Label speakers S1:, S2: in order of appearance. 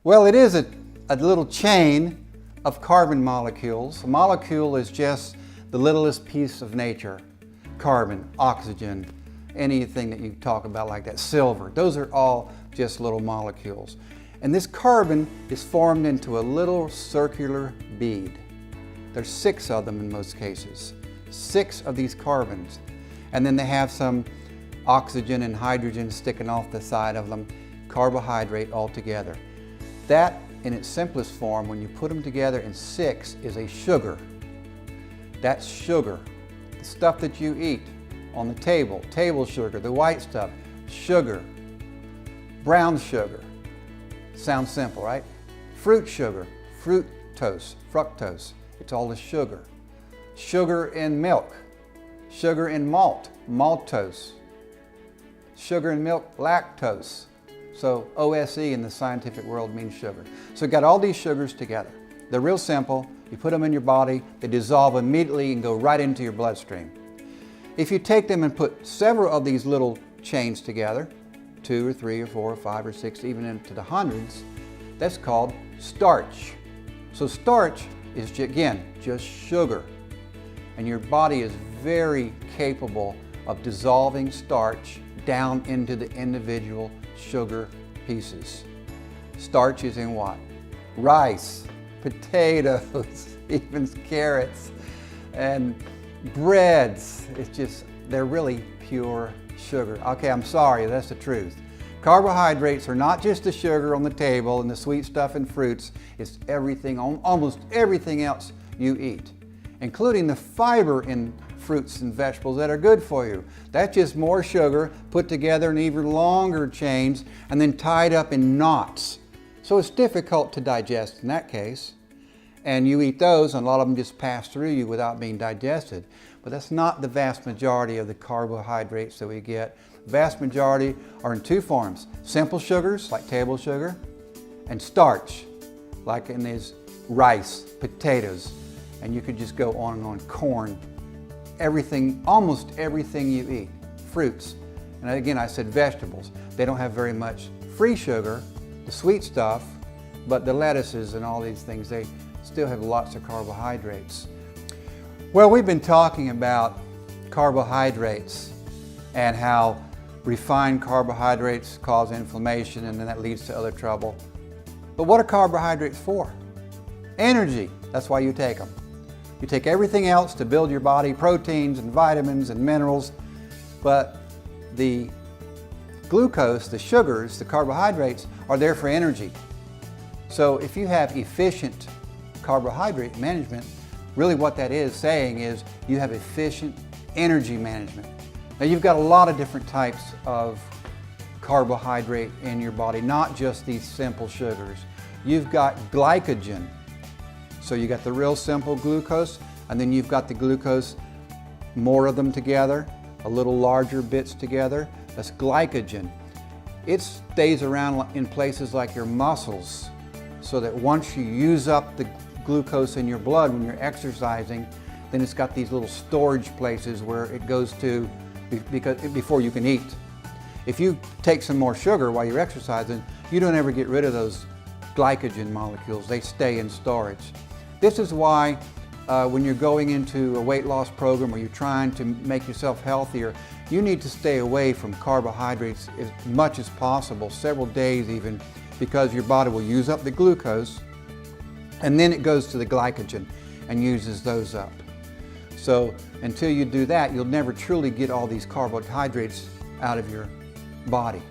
S1: Well, it is a little chain of carbon molecules. A molecule is just the littlest piece of nature. Carbon, oxygen, anything that you talk about like that, silver, those are all just little molecules. And this carbon is formed into a little circular bead. There's 6 of them in most cases. 6 of these carbons. And then they have some oxygen and hydrogen sticking off the side of them, carbohydrate altogether. That, in its simplest form, when you put them together in 6, is a sugar. That's sugar. The stuff that you eat on the table sugar, the white stuff, sugar. Brown sugar. Sounds simple, right? Fruit sugar, fructose. It's all the sugar. Sugar in milk. Sugar in malt, maltose. Sugar in milk, lactose. So OSE in the scientific world means sugar. So you've got all these sugars together. They're real simple. You put them in your body, they dissolve immediately and go right into your bloodstream. If you take them and put several of these little chains together, 2 or 3 or 4 or 5 or 6, even into the hundreds, that's called starch. So starch is, again, just sugar. And your body is very capable of dissolving starch down into the individual sugar pieces. Starch is in what? Rice, potatoes, even carrots, and breads. It's just, they're really pure sugar. Okay, I'm sorry, that's the truth. Carbohydrates are not just the sugar on the table and the sweet stuff and fruits. It's everything, almost everything else you eat, including the fiber in fruits and vegetables that are good for you. That's just more sugar put together in even longer chains and then tied up in knots. So it's difficult to digest in that case. And you eat those and a lot of them just pass through you without being digested. But that's not the vast majority of the carbohydrates that we get. The vast majority are in 2 forms. Simple sugars, like table sugar, and starch, like in these rice, potatoes, and you could just go on and on, corn, everything, almost everything you eat, fruits. And again, I said vegetables. They don't have very much free sugar, the sweet stuff, but the lettuces and all these things, they still have lots of carbohydrates. Well, we've been talking about carbohydrates and how refined carbohydrates cause inflammation and then that leads to other trouble. But what are carbohydrates for? Energy. That's why you take them. You take everything else to build your body, proteins and vitamins and minerals, but the glucose, the sugars, the carbohydrates are there for energy. So if you have efficient carbohydrate management, really what that is saying is you have efficient energy management. Now you've got a lot of different types of carbohydrate in your body, not just these simple sugars. You've got glycogen. So you got the real simple glucose, and then you've got the glucose, more of them together, a little larger bits together. That's glycogen. It stays around in places like your muscles, so that once you use up the glucose in your blood when you're exercising, then it's got these little storage places where it goes to before you can eat. If you take some more sugar while you're exercising, you don't ever get rid of those glycogen molecules. They stay in storage. This is why when you're going into a weight loss program or you're trying to make yourself healthier, you need to stay away from carbohydrates as much as possible, several days even, because your body will use up the glucose and then it goes to the glycogen and uses those up. So until you do that, you'll never truly get all these carbohydrates out of your body.